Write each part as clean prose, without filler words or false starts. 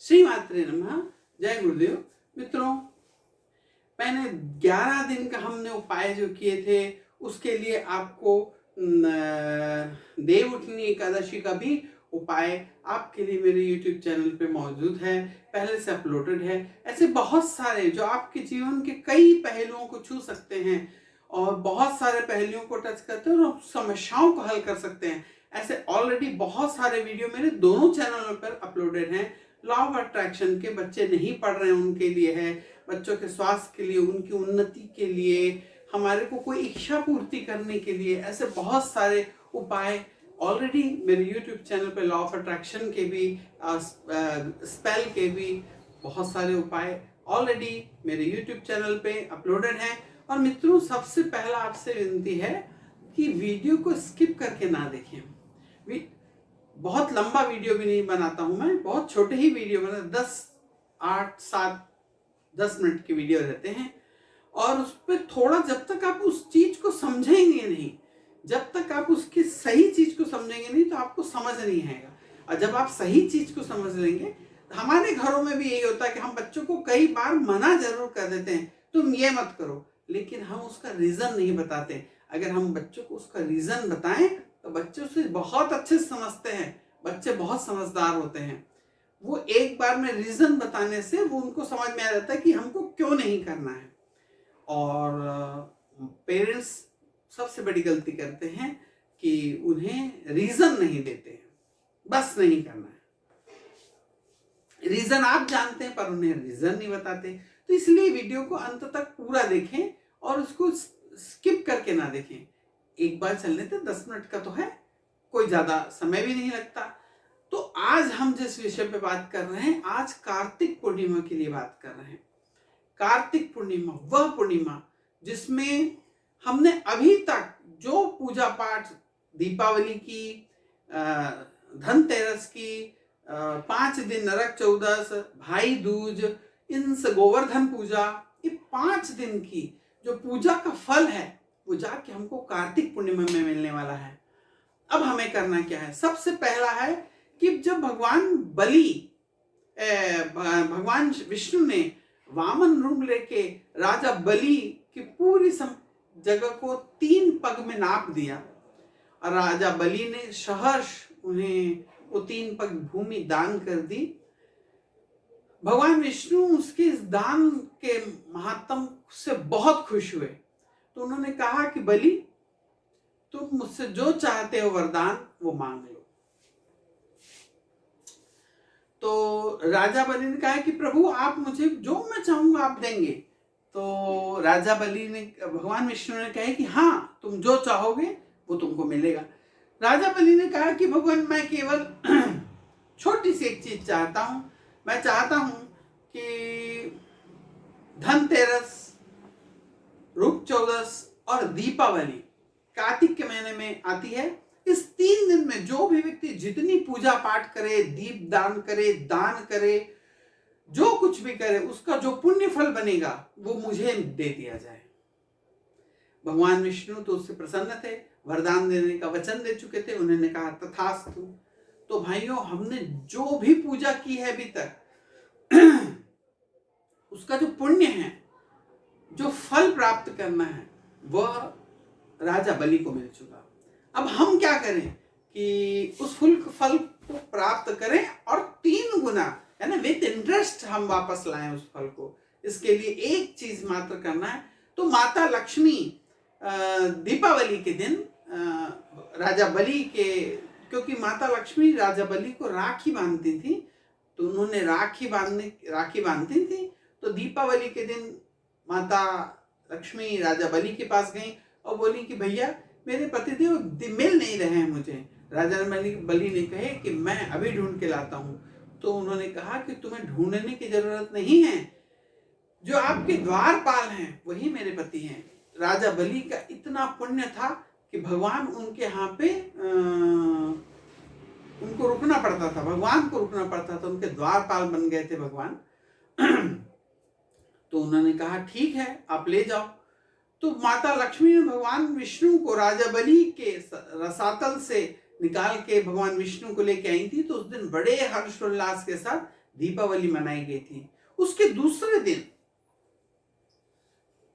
श्री मात्रे नमः। जय गुरुदेव। मित्रों, मैंने 11 दिन का हमने उपाय जो किए थे उसके लिए आपको देव उठनी एकादशी का भी उपाय आपके लिए मेरे YouTube चैनल पे मौजूद है, पहले से अपलोडेड है। ऐसे बहुत सारे जो आपके जीवन के कई पहलुओं को छू सकते हैं और बहुत सारे पहलुओं को टच करते हैं और समस्याओं को हल कर सकते हैं। ऐसे ऑलरेडी बहुत सारे वीडियो मेरे दोनों चैनलों पर अपलोडेड हैं। लॉ ऑफ अट्रैक्शन के बच्चे नहीं पढ़ रहे हैं उनके लिए है, बच्चों के स्वास्थ्य के लिए, उनकी उन्नति के लिए, हमारे को कोई इच्छा पूर्ति करने के लिए, ऐसे बहुत सारे उपाय ऑलरेडी मेरे YouTube चैनल पे लॉ ऑफ अट्रैक्शन के भी स्पेल के भी बहुत सारे उपाय ऑलरेडी मेरे YouTube चैनल पे अपलोडेड हैं। और मित्रों, सबसे पहला आपसे विनती है कि वीडियो को स्किप करके ना देखें। बहुत लंबा वीडियो भी नहीं बनाता हूं मैं, बहुत छोटे ही वीडियो बना, 10 मिनट के वीडियो रहते हैं। और उस पर थोड़ा, जब तक आप उस चीज को समझेंगे नहीं, जब तक आप उसकी सही चीज को समझेंगे नहीं, तो आपको समझ नहीं आएगा। और जब आप सही चीज को समझ लेंगे, हमारे घरों में भी यही होता है कि हम बच्चों को कई बार मना जरूर कर देते हैं, तुम ये मत करो, लेकिन हम उसका रीजन नहीं बताते। अगर हम बच्चों को उसका रीजन बताएं तो बच्चे उसे बहुत अच्छे से समझते हैं। बच्चे बहुत समझदार होते हैं। वो एक बार में रीजन बताने से वो उनको समझ में आ जाता है कि हमको क्यों नहीं करना है। और पेरेंट्स सबसे बड़ी गलती करते हैं कि उन्हें रीजन नहीं देते हैं, बस नहीं करना है। रीजन आप जानते हैं पर उन्हें रीजन नहीं बताते। तो इसलिए वीडियो को अंत तक पूरा देखें और उसको स्किप करके ना देखें। एक बार चलने तो 10 मिनट का तो है, कोई ज्यादा समय भी नहीं लगता। तो आज हम जिस विषय पे बात कर रहे हैं, आज कार्तिक पूर्णिमा के लिए बात कर रहे हैं। कार्तिक पूर्णिमा, वह पूर्णिमा जिसमें हमने अभी तक जो पूजा पाठ, दीपावली की, धनतेरस की, 5 दिन नरक चौदस, भाई दूज, इन गोवर्धन पूजा, ये 5 दिन की जो पूजा का फल है वो जाके हमको कार्तिक पूर्णिमा में मिलने वाला है। अब हमें करना क्या है? सबसे पहला है कि जब भगवान विष्णु ने वामन रूप लेके राजा बलि की पूरी जगह को 3 पग में नाप दिया और राजा बलि ने सहर्ष उन्हें वो 3 पग भूमि दान कर दी। भगवान विष्णु उसके इस दान के महात्म से बहुत खुश हुए। तो उन्होंने कहा कि बलि, तुम मुझसे जो चाहते हो वरदान वो मांग लो। तो राजा बलि ने कहा कि प्रभु, आप मुझे जो मैं चाहूंगा आप देंगे। तो राजा बलि ने, भगवान विष्णु ने कहा कि हाँ, तुम जो चाहोगे वो तुमको मिलेगा। राजा बलि ने कहा कि भगवान, मैं केवल छोटी सी एक चीज चाहता हूं। मैं चाहता हूं कि धनतेरस, रूप चौदस और दीपावली कार्तिक के महीने में आती है। इस 3 दिन में जो भी व्यक्ति जितनी पूजा पाठ करे, दीप दान करे, दान करे, जो कुछ भी करे, उसका जो पुण्य फल बनेगा वो मुझे दे दिया जाए। भगवान विष्णु तो उससे प्रसन्न थे, वरदान देने का वचन दे चुके थे। उन्होंने कहा तथास्तु। तो भाइयों, हमने जो भी पूजा की है अभी तक उसका जो पुण्य है, जो फल प्राप्त करना है, वह राजा बलि को मिल चुका। अब हम क्या करें कि उस फल को प्राप्त करें और 3 गुना, है ना, विद इंटरेस्ट हम वापस लाएं उस फल को। इसके लिए एक चीज मात्र करना है। तो माता लक्ष्मी दीपावली के दिन राजा बलि के, क्योंकि माता लक्ष्मी राजा बलि को राखी बांधती थी, तो उन्होंने राखी बांधती थी। तो दीपावली के दिन माता लक्ष्मी राजा बलि के पास गई और बोली कि भैया, मेरे पतिदेव मिल नहीं रहे हैं मुझे। राजा बलि ने कहे कि मैं अभी ढूंढ के लाता हूं। तो उन्होंने कहा कि तुम्हें ढूंढने की जरूरत नहीं है, जो आपके द्वारपाल हैं वही मेरे पति हैं। राजा बलि का इतना पुण्य था कि भगवान उनके यहाँ पे उनको रुकना पड़ता था, भगवान को रुकना पड़ता था, उनके द्वारपाल बन गए थे भगवान। तो उन्होंने कहा ठीक है, आप ले जाओ। तो माता लक्ष्मी ने भगवान विष्णु को राजा बलि के रसातल से निकाल के भगवान विष्णु को लेके आई थी। तो उस दिन बड़े हर्षोल्लास के साथ दीपावली मनाई गई थी। उसके दूसरे दिन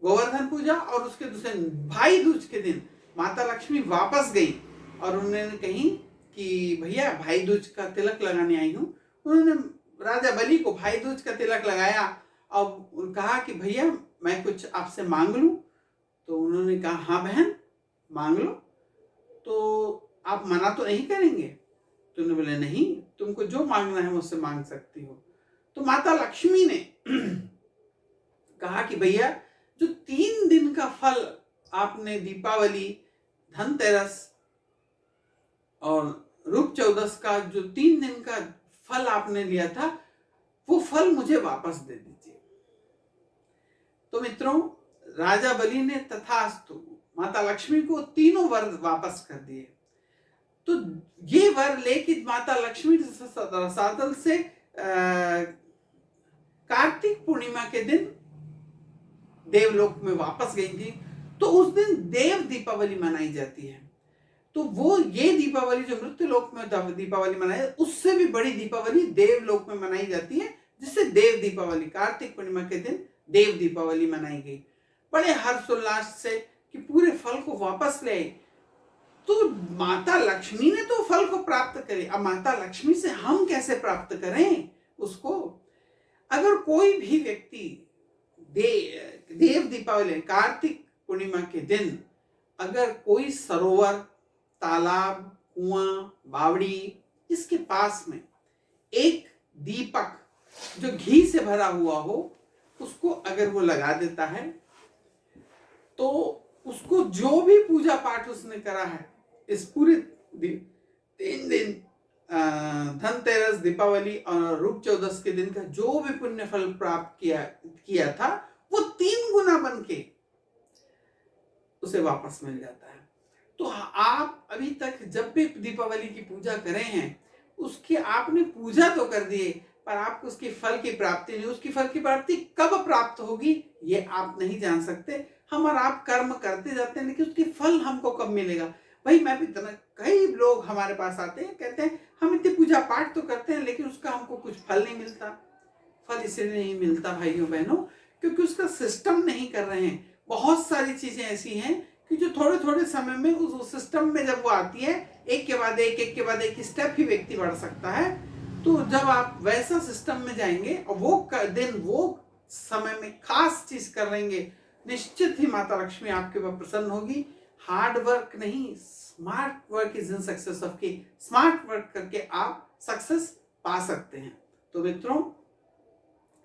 गोवर्धन पूजा और उसके दूसरे भाई दूज के दिन माता लक्ष्मी वापस गई और उन्होंने कही कि भैया भाई दूज का तिलक लगाने आई हूँ। उन्होंने राजा बलि को भाई दूज का तिलक लगाया और कहा कि भैया मैं कुछ आपसे मांग लूं। तो उन्होंने कहा हाँ बहन मांग लो, तो आप मना तो नहीं करेंगे? तो उन्होंने बोले नहीं, तुमको जो मांगना है मुझसे मांग सकती हो। तो माता लक्ष्मी ने कहा कि भैया जो 3 दिन का फल आपने दीपावली, धनतेरस और रूप चौदस का जो 3 दिन का फल आपने लिया था, वो फल मुझे वापस दे दीजिए। तो मित्रों, राजा बलि ने तथास्तु माता लक्ष्मी को तीनों वर वापस कर दिए। तो ये वर लेके माता लक्ष्मी रसातल से कार्तिक पूर्णिमा के दिन देवलोक में वापस गई थी। तो उस दिन देव दीपावली मनाई जाती है। तो वो ये दीपावली जो मृत्यु लोक में दीपावली मनाई, उससे भी बड़ी दीपावली देवलोक में मनाई जाती है, जिससे देव दीपावली, कार्तिक पूर्णिमा के दिन देव दीपावली मनाई गई बड़े हर्षोल्लास से कि पूरे फल को वापस ले आई। तो माता लक्ष्मी ने तो फल को प्राप्त करे, अब माता लक्ष्मी से हम कैसे प्राप्त करें उसको? अगर कोई भी व्यक्ति देव दीपावली कार्तिक पूर्णिमा के दिन अगर कोई सरोवर, तालाब, कुआं, बावड़ी इसके पास में एक दीपक जो घी से भरा हुआ हो, उसको अगर वो लगा देता है, तो उसको जो भी पूजा पाठ उसने करा है इस पूरे 3 दिन धनतेरस, दीपावली और रूप चौदस के दिन का जो भी पुण्य फल प्राप्त किया था, वो 3 गुना बन के उसे वापस मिल जाता है। तो आप अभी तक जब भी दीपावली की पूजा करें हैं, उसकी आपने पूजा तो कर दिए, पर आपको उसकी फल की प्राप्ति नहीं। उसकी फल की प्राप्ति कब प्राप्त होगी ये आप नहीं जान सकते। हम और आप कर्म करते जाते हैं, लेकिन उसकी फल हमको कब मिलेगा? भाई मैं भी इतना, कई लोग हमारे पास आते हैं, कहते हैं हम इतनी पूजा पाठ तो करते हैं, लेकिन उसका हमको कुछ फल नहीं मिलता। फल इसलिए नहीं मिलता भाइयों बहनों, क्योंकि उसका सिस्टम नहीं कर रहे हैं। बहुत सारी चीजें ऐसी हैं कि जो थोड़े थोड़े समय में उस सिस्टम में जब वो आती है, एक के बाद एक स्टेप ही व्यक्ति बढ़ सकता है। तो जब आप वैसा सिस्टम में जाएंगे और वो दिन वो समय में खास चीज कर लेंगे, निश्चित ही माता लक्ष्मी आपके ऊपर प्रसन्न होगी। हार्ड वर्क नहीं, smart work is in success of की। स्मार्ट वर्क करके आप सक्सेस पा सकते हैं। तो मित्रों,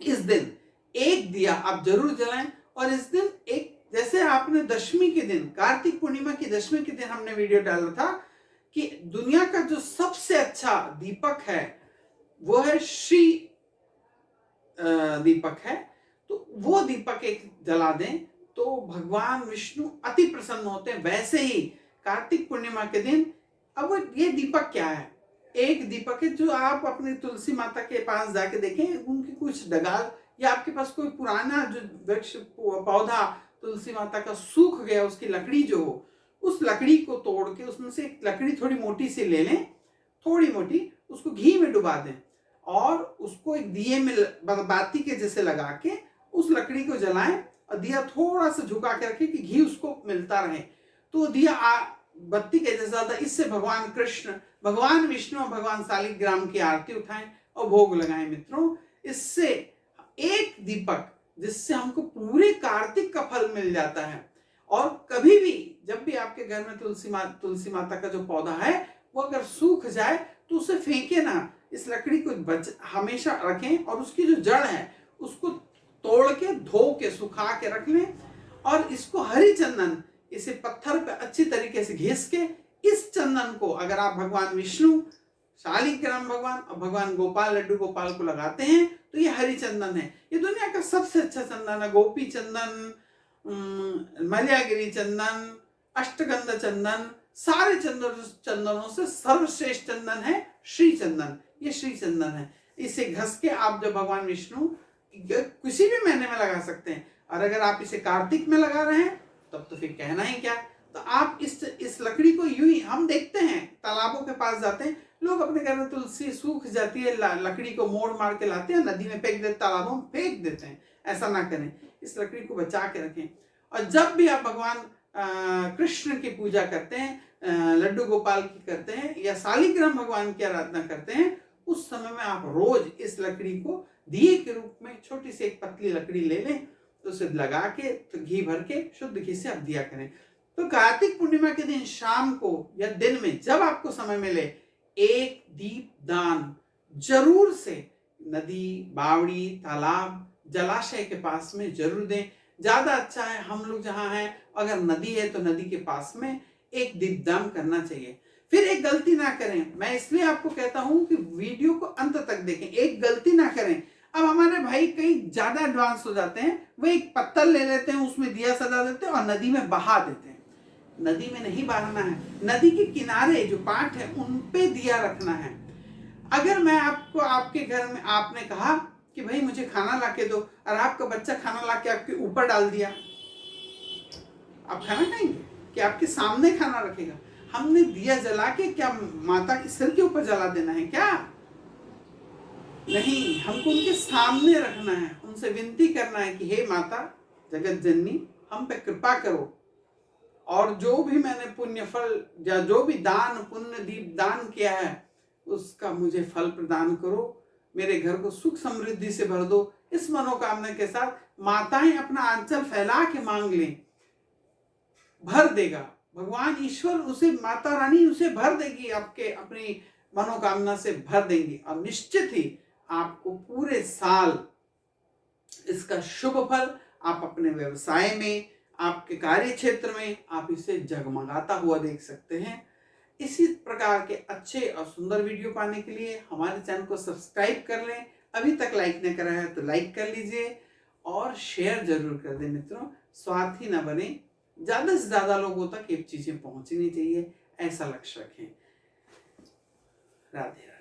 इस दिन एक दिया आप जरूर जलाएं। और इस दिन एक, जैसे आपने दशमी के दिन, कार्तिक पूर्णिमा की दशमी के दिन हमने वीडियो डाला था कि दुनिया का जो सबसे अच्छा दीपक है वो है श्री दीपक है, तो वो दीपक एक जला दें तो भगवान विष्णु अति प्रसन्न होते हैं। वैसे ही कार्तिक पूर्णिमा के दिन, अब ये दीपक क्या है? एक दीपक है जो आप अपनी तुलसी माता के पास जाके देखें, उनकी कुछ डगाल या आपके पास कोई पुराना जो वृक्ष पौधा तुलसी माता का सूख गया, उसकी लकड़ी जो हो, उस लकड़ी को तोड़ के उसमें से एक लकड़ी थोड़ी मोटी सी ले लें, थोड़ी मोटी, उसको घी में डुबा दें और उसको एक दिए में बाती के जैसे लगा के उस लकड़ी को जलाएं और दिया थोड़ा सा झुका के रखें कि घी उसको मिलता रहे। तो दिया बत्ती के जैसा था। इससे भगवान कृष्ण, भगवान विष्णु और भगवान शालिग्राम की आरती उठाएं और भोग लगाएं। मित्रों, इससे एक दीपक जिससे हमको पूरे कार्तिक का फल मिल जाता है। और कभी भी जब भी आपके घर में तुलसी माता का जो पौधा है वो अगर सूख जाए तो उसे फेंके ना, इस लकड़ी को हमेशा रखें और उसकी जो जड़ है उसको तोड़ के, धो के, सुखा के रख लें। और इसको हरी चंदन, इसे पत्थर पे अच्छी तरीके से घिस के, इस चंदन को अगर आप भगवान विष्णु, शालिग्राम भगवान और भगवान गोपाल, लड्डू गोपाल को लगाते हैं तो ये हरी चंदन है। ये दुनिया का सबसे अच्छा चंदन है। गोपी चंदन, मलयागिरी चंदन, अष्टगंध चंदन, सारे चंदनों से सर्वश्रेष्ठ चंदन है श्री चंदन। ये श्री चंदन है। इसे घस के आप जब भगवान विष्णु किसी भी महीने में लगा सकते हैं, और अगर आप इसे कार्तिक में लगा रहे हैं तब तो फिर कहना ही क्या। तो आप इस लकड़ी को यूं ही, हम देखते हैं तालाबों के पास जाते हैं, लोग अपने घर में तुलसी सूख जाती है, लकड़ी को मोड़ मार के लाते हैं, नदी में फेंक देते, तालाबों में फेंक देते हैं। ऐसा ना करें, इस लकड़ी को बचा के रखें। और जब भी आप भगवान कृष्ण की पूजा करते हैं, लड्डू गोपाल की करते हैं या शालिग्राम भगवान की आराधना करते हैं, उस समय में आप रोज इस लकड़ी को दिए के रूप में, छोटी सी एक पतली लकड़ी ले लें, तो उसे लगा के, तो घी भर के, शुद्ध घी से आप दिया करें। तो कार्तिक पूर्णिमा के दिन शाम को या दिन में जब आपको समय मिले, एक दीप दान जरूर से नदी, बावड़ी, तालाब, जलाशय के पास में जरूर दें। ज्यादा अच्छा है, हम लोग जहां हैं अगर नदी है तो नदी के पास में एक दीपदान करना चाहिए। फिर एक गलती ना करें, मैं इसलिए आपको कहता हूं कि वीडियो को अंत तक देखें, एक गलती ना करें। अब हमारे भाई कई ज्यादा एडवांस हो जाते हैं, वो एक पत्थर ले लेते हैं, उसमें दिया सजा देते हैं और नदी में बहा देते हैं। नदी में नहीं बहाना है, नदी के किनारे जो पाट है उन पे दिया रखना है। अगर मैं आपको, आपके घर में आपने कहा कि भाई मुझे खाना लाके दो, और आपका बच्चा खाना लाके आपके ऊपर डाल दिया, आप खाना खाएंगे कि आपके सामने खाना रखेगा? हमने दिया जला के क्या माता के सिर के ऊपर जला देना है क्या? नहीं, हमको उनके सामने रखना है, उनसे विनती करना है कि हे माता जगत जननी, हम पे कृपा करो, और जो भी मैंने पुण्य फल या जो भी दान पुण्य दीप दान किया है उसका मुझे फल प्रदान करो, मेरे घर को सुख समृद्धि से भर दो। इस मनोकामना के साथ माताएं अपना आंचल फैला के मांग लें, भर देगा भगवान ईश्वर, उसे माता रानी उसे भर देगी, आपके अपनी मनोकामना से भर देंगी, और निश्चित ही आपको पूरे साल इसका शुभ फल आप अपने व्यवसाय में, आपके कार्य क्षेत्र में आप इसे जगमगाता हुआ देख सकते हैं। इसी प्रकार के अच्छे और सुंदर वीडियो पाने के लिए हमारे चैनल को सब्सक्राइब कर लें। अभी तक लाइक नहीं करा है तो लाइक कर लीजिए और शेयर जरूर कर दें मित्रों। स्वार्थी ना बने, ज्यादा से ज्यादा लोगों तक ये चीजें पहुंचनी चाहिए, ऐसा लक्ष्य रखें। राधे राधे।